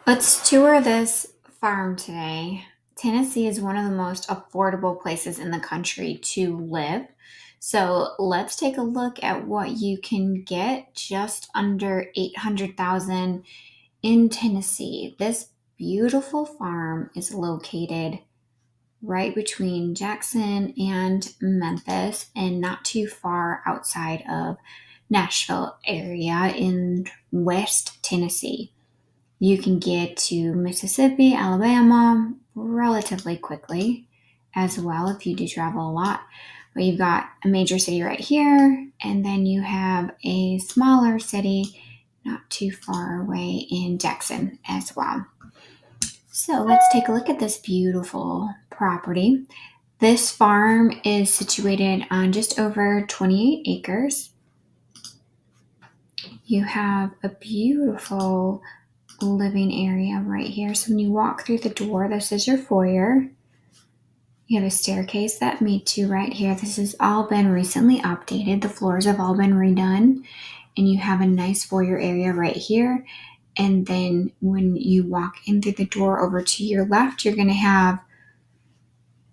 Let's tour this farm today. Tennessee is one of the most affordable places in the country to live. So let's take a look at what you can get just under 800,000 in Tennessee. This beautiful farm is located right between Jackson and Memphis and not too far outside of Nashville area in West Tennessee. You can get to Mississippi, Alabama relatively quickly as well if you do travel a lot. But you've got a major city right here, and then you have a smaller city not too far away in Jackson as well. So let's take a look at this beautiful property. This farm is situated on just over 28 acres. You have a beautiful living area right here. So when you walk through the door, this is your foyer. You have a staircase that meets you right here. This has all been recently updated. The floors have all been redone, and you have a nice foyer area right here. And then when you walk in through the door over to your left, you're going to have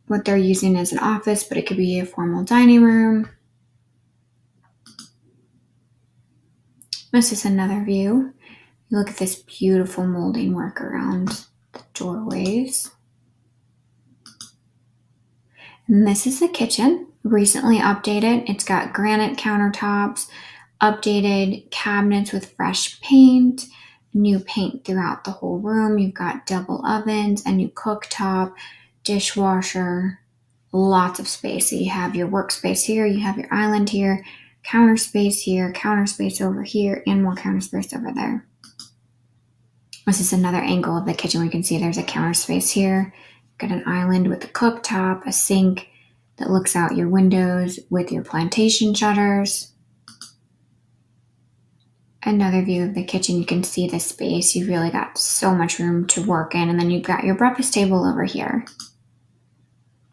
what they're using as an office, but it could be a formal dining room. This is another view. You look at this beautiful molding work around the doorways. And this is the kitchen, recently updated. It's got granite countertops, updated cabinets with fresh paint, new paint throughout the whole room. You've got double ovens, a new cooktop, dishwasher, lots of space. So you have your workspace here, you have your island here, counter space here, counter space over here, and more counter space over there. This is another angle of the kitchen where you can see there's a counter space here. Got an island with a cooktop, a sink that looks out your windows with your plantation shutters. Another view of the kitchen, you can see the space. You've really got so much room to work in. And then you've got your breakfast table over here.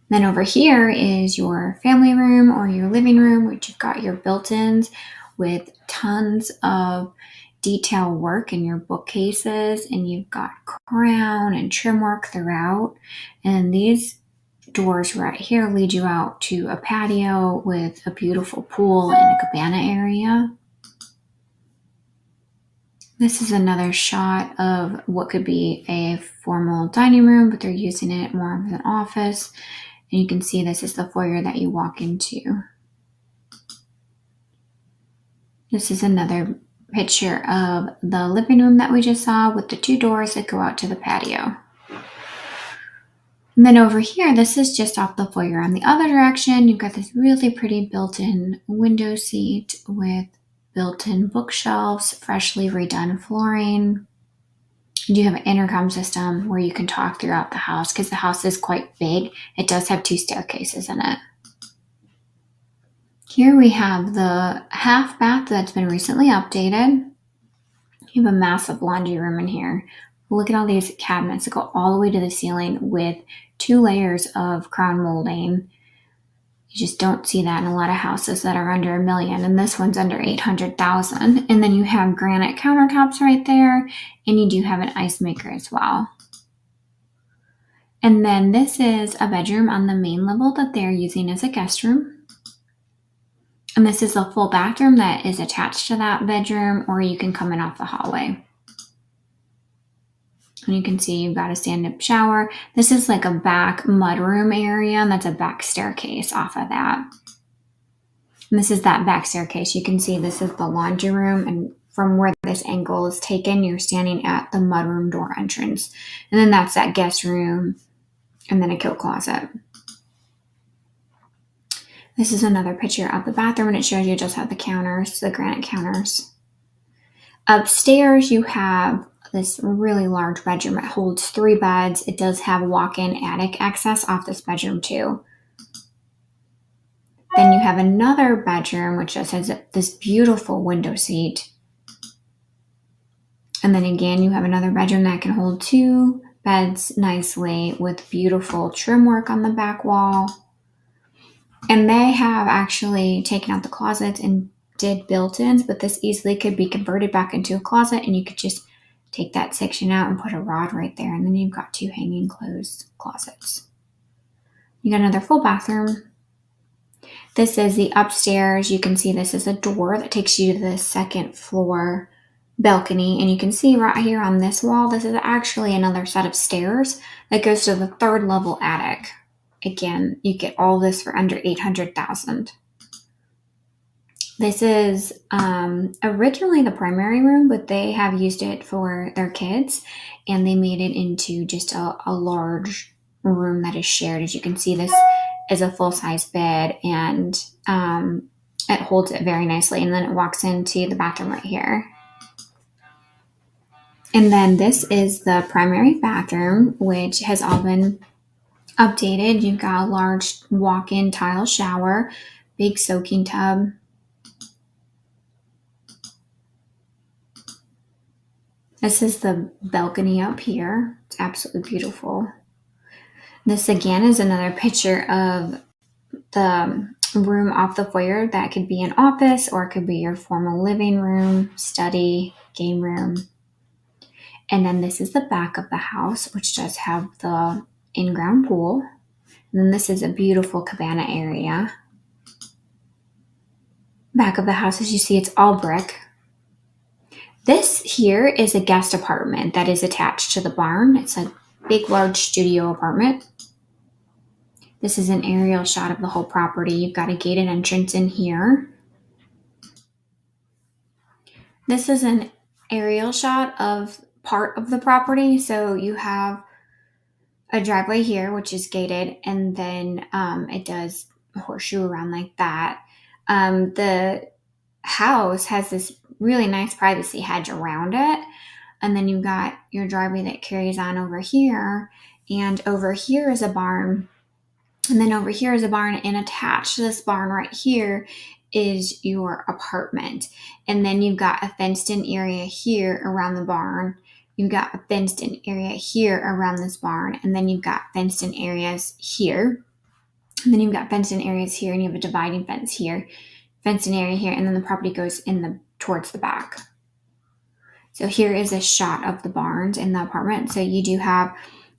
Then over here is your family room or your living room, which you've got your built-ins with tons of detail work in your bookcases, and you've got crown and trim work throughout. And these doors right here lead you out to a patio with a beautiful pool and a cabana area. This is another shot of what could be a formal dining room, but they're using it more as an office. And you can see this is the foyer that you walk into. This is another picture of the living room that we just saw with the two doors that go out to the patio. And then over here, this is just off the foyer. On the other direction, you've got this really pretty built-in window seat with built-in bookshelves, freshly redone flooring. You do have an intercom system where you can talk throughout the house because the house is quite big. It does have two staircases in it. Here we have the half bath that's been recently updated. You have a massive laundry room in here. Look at all these cabinets that go all the way to the ceiling with 2 layers of crown molding. You just don't see that in a lot of houses that are under $1 million, and this one's under 800,000. And then you have granite countertops right there, and you do have an ice maker as well. And then this is a bedroom on the main level that they're using as a guest room. And this is a full bathroom that is attached to that bedroom, or you can come in off the hallway. And you can see you've got a stand-up shower. This is like a back mudroom area, and that's a back staircase off of that. And this is that back staircase. You can see this is the laundry room, and from where this angle is taken, you're standing at the mudroom door entrance. And then that's that guest room, and then a coat closet. This is another picture of the bathroom, and it shows you just how the counters, the granite counters. Upstairs, you have this really large bedroom. It holds 3 beds. It does have walk-in attic access off this bedroom too. Then you have another bedroom, which just has this beautiful window seat. And then again, you have another bedroom that can hold 2 beds nicely with beautiful trim work on the back wall. And they have actually taken out the closets and did built-ins, but this easily could be converted back into a closet, and you could just take that section out and put a rod right there. And then you've got 2 hanging clothes closets. You got another full bathroom. This is the upstairs. You can see this is a door that takes you to the 2nd floor balcony. And you can see right here on this wall, this is actually another set of stairs that goes to the 3rd level attic. Again, you get all this for under $800,000. This is originally the primary room, but they have used it for their kids, and they made it into just a large room that is shared. As you can see, this is a full-size bed, and it holds it very nicely. And then it walks into the bathroom right here. And then this is the primary bathroom, which has all been updated. You've got a large walk-in tile shower, big soaking tub. This is the balcony up here. It's absolutely beautiful. This again is another picture of the room off the foyer. That could be an office, or it could be your formal living room, study, game room. And then this is the back of the house, which does have the in-ground pool. And then this is a beautiful cabana area. Back of the house, as you see, it's all brick. This here is a guest apartment that is attached to the barn. It's a big, large studio apartment. This is an aerial shot of the whole property. You've got a gated entrance in here. This is an aerial shot of part of the property. So you have a driveway here, which is gated, and then it does a horseshoe around like that. The house has this really nice privacy hedge around it. And then you've got your driveway that carries on over here. And over here is a barn. And then over here is a barn, and attached to this barn right here is your apartment. And then you've got a fenced-in area here around the barn. You've got a fenced-in area here around this barn. And then you've got fenced-in areas here. And then you've got fenced-in areas here, and you have a dividing fence here, fenced-in area here, and then the property goes towards the back. So here is a shot of the barns in the apartment. So you do have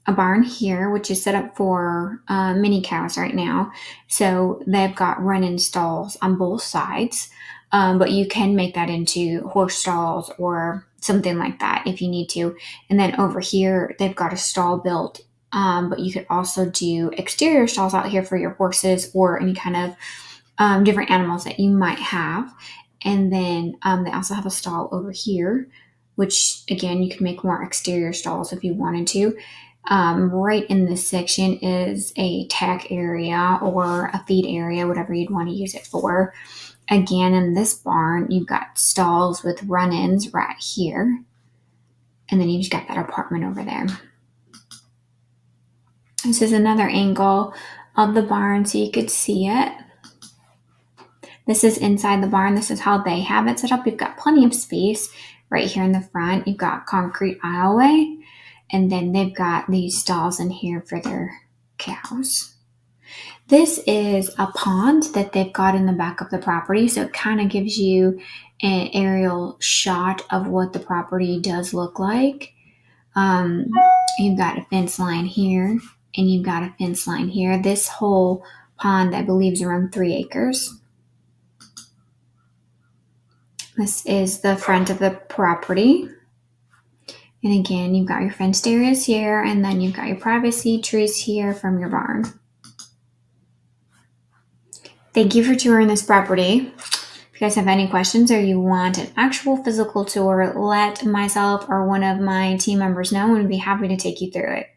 a barn here, which is set up for mini cows right now. So they've got run-in stalls on both sides, but you can make that into horse stalls or something like that if you need to. And then over here, they've got a stall built, but you could also do exterior stalls out here for your horses or any kind of different animals that you might have. And then they also have a stall over here, which again, you could make more exterior stalls if you wanted to. Right in this section is a tack area or a feed area, whatever you'd want to use it for. Again, in this barn, you've got stalls with run-ins right here. And then you've just got that apartment over there. This is another angle of the barn so you could see it. This is inside the barn. This is how they have it set up. You've got plenty of space right here in the front. You've got concrete aisleway. And then they've got these stalls in here for their cows. This is a pond that they've got in the back of the property. So it kind of gives you an aerial shot of what the property does look like. You've got a fence line here, and you've got a fence line here. This whole pond, I believe, is around 3 acres. This is the front of the property. And again, you've got your fenced areas here, and then you've got your privacy trees here from your barn. Thank you for touring this property. If you guys have any questions or you want an actual physical tour, let myself or one of my team members know, and we'd be happy to take you through it.